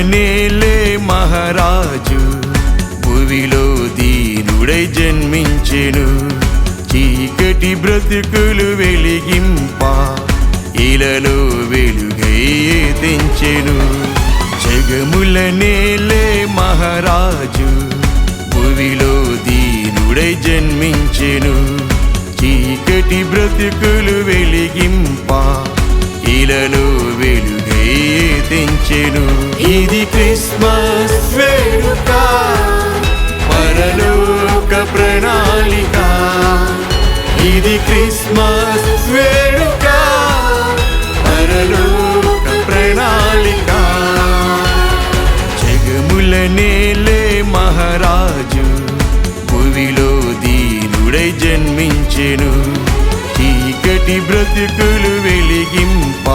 నేలే మహారాజు భువిలో దీనుడై జన్మించెను. చీకటి బ్రతుకులు వెలిగింప ఇలలో వెలుగై తెంచెను. జగముల నేలే మహారాజు భువిలో దీనుడై జన్మించెను. చీకటి బ్రతుకులు వెలిగింప ఇలలో వెలుగై తెంచెను. ఇది క్రిస్మస్ వేడుక, పరలోక ప్రణాళిక. ఇది క్రిస్మస్ వేడుక, పరలోక ప్రణాళిక. జగముల నేలే మహారాజు భువిలో దీనుడై జన్మించెను. చీకటి బ్రతుకులు వెలిగింప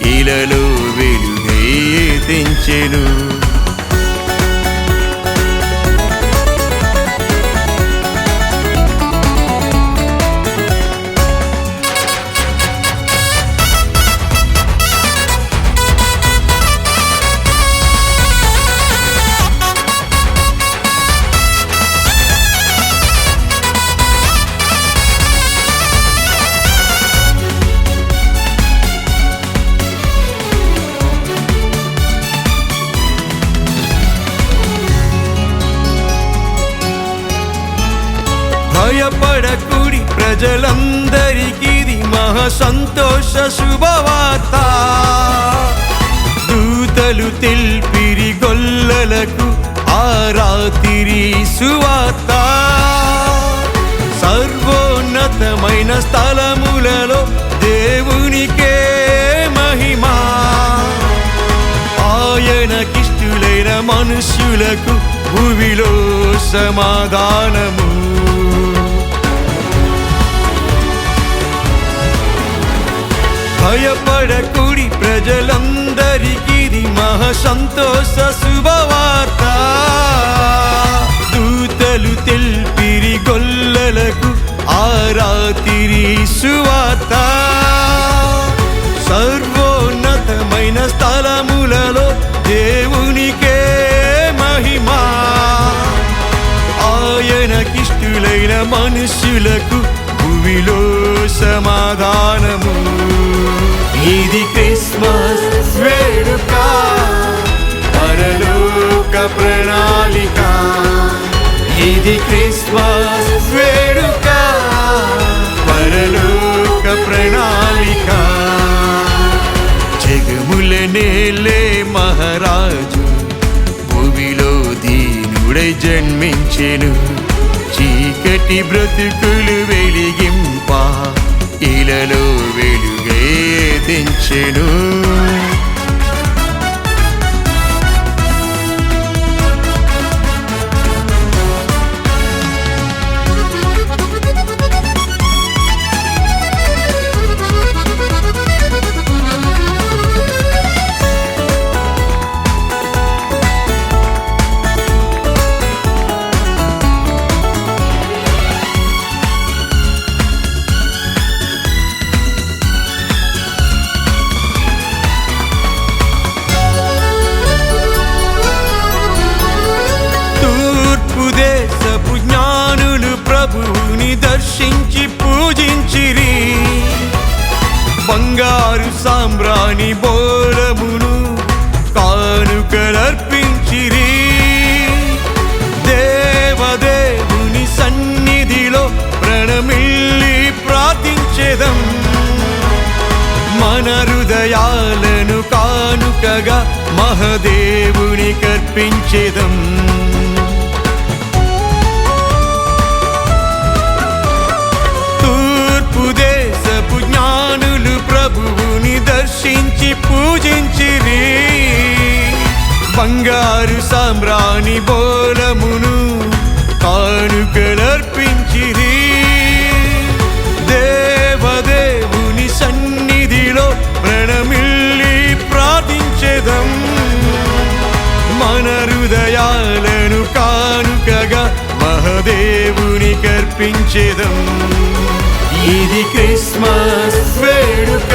ఇలలో వెలుగై తెంచెను. భయపడకుడి ప్రజలందరికీ మహా సంతోష శుభవార్త. దూతలు తెల్పిరి గొల్లలకు ఆ రాత్రి సువార్త. సర్వోన్నతమైన స్థలములలో దేవునికే మహిమా. ఆయనకిష్టులైన మనుష్యులకు భూమిలో సమాధానము. భయపడకుడి ప్రజలందరికీ మహా సంతోష శుభవార్త. దూతలు తెల్పిరి గొల్లలకు ఆ రాత్రి సువార్త. సర్వోన్నతమైన స్థలములలో దేవునికే మహిమా. ఆయనకిష్టులైన మనుష్యులకు భూమిలో సమాధానము. ఇది క్రిస్మస్ వేడుక, పరలోక ప్రణాళిక. ఇది క్రిస్మస్ వేడుక, పరలోక ప్రణాళిక. జగముల నేలే మహారాజు భూమిలో దీనుడై జన్మించెను. చీకటి బ్రతుకులు వెలిగింప ఇలలో వెలుగై తెంచెను. దేశపు జ్ఞానులు ప్రభువుని దర్శించి పూజించిరి. బంగారు సాంబ్రాణి బోరమును కానుకలర్పించిరి. దేవదేవుని సన్నిధిలో ప్రణమిల్లి ప్రార్థించెదం. మన హృదయాలను కానుకగా మహదేవుని కర్పించెదం. దేశపు జ్ఞానులు ప్రభువుని దర్శించి పూజించిరి. బంగారు సాంబ్రాణి బోలమును కానుకలర్పించిరి. దేవదేవుని సన్నిధిలో ప్రణమిల్లి ప్రార్థించెదం. మన హృదయాలను కానుకగా మహదేవుని కర్పించెదం. ఇది క్రిస్మస్ వేడుక,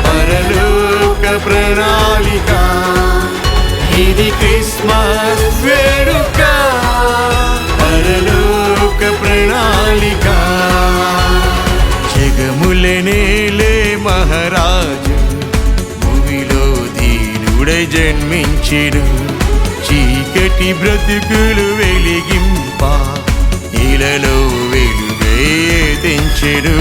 పరలోక ప్రణాళిక. ఇది క్రిస్మస్ వేడుక, పరలోక ప్రణాళిక. జగములనేలే మహారాజు భూమిలో దీనుడై జన్మించెను. చీకటి బ్రతుకులు వెలిగింప ఇలలో వెలుగై తెంచెను.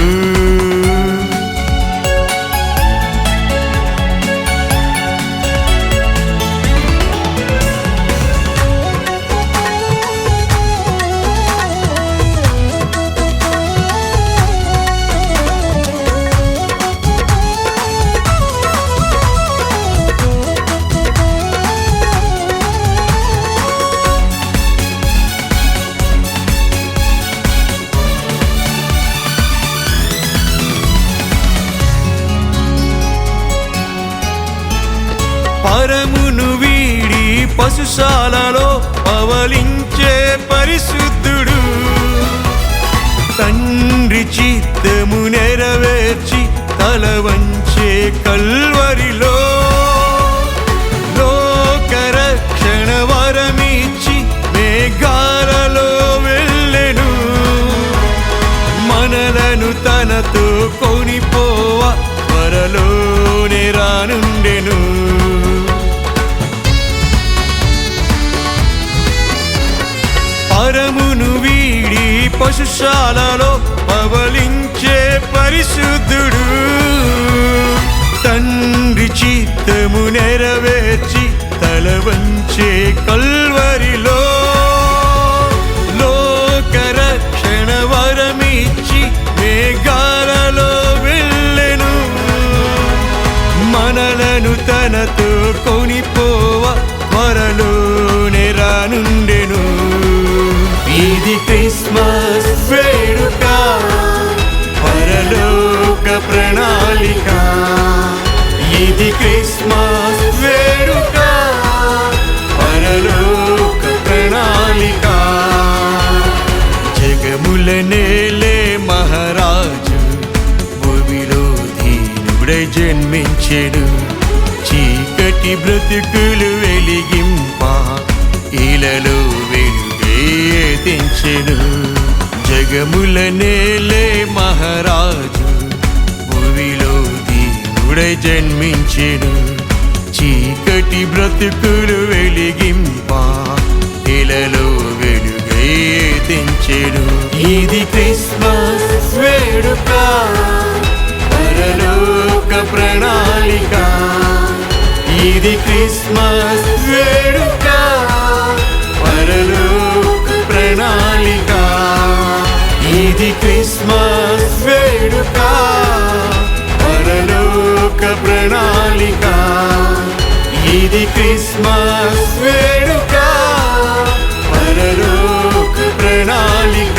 పరమును వీడి పశుశాలలో పవలించే పరిశుద్ధుడు, తండ్రి చిత్తము నెరవేర్చి తల వంచే కల్వరిలో లోకరక్షణ వరమిచ్చి మేఘాలలో వెళ్ళెను. మనలను తనతో కొనిపోవ త్వరలోనే రానుండెను. పరమును వీడి పశుశాలలో పవలించే పరిశుద్ధుడు, తండ్రి చిత్తము నెరవేర్చి తల వంచే కల్వరిలో లోకరక్షణ వరమిచ్చి మేఘాలలో వెళ్ళెను. మనలను తనతో కొనిపోవ త్వరలోనే రానుండెను. ఇది క్రిస్మస్ వేడుక, పరలోక ప్రణాళిక. ఇది క్రిస్మస్ వేడుక, పరలోక ప్రణాళిక. జగములనేలే మహారాజు భూమిలో దీనుడై జన్మించెను. చీకటి బ్రతుకులు వెలిగింప ఇలలో తెంచెను. జగములనేలే మహారాజు భూమిలో దీనుడై జన్మించెను. చీకటి బ్రతుకులు వెలిగింప ఇలలో వెలుగై తెంచెను. ఇది క్రిస్మస్ వేడుక, పరలోక ప్రణాళిక. ఇది క్రిస్మస్ వేడుక, పరలోక ప్రణాళిక. ఇది క్రిస్మస్ వేడుక, పరలోక ప్రణాళిక. ఇది క్రిస్మస్ వేడుక, పరలోక ప్రణాళిక.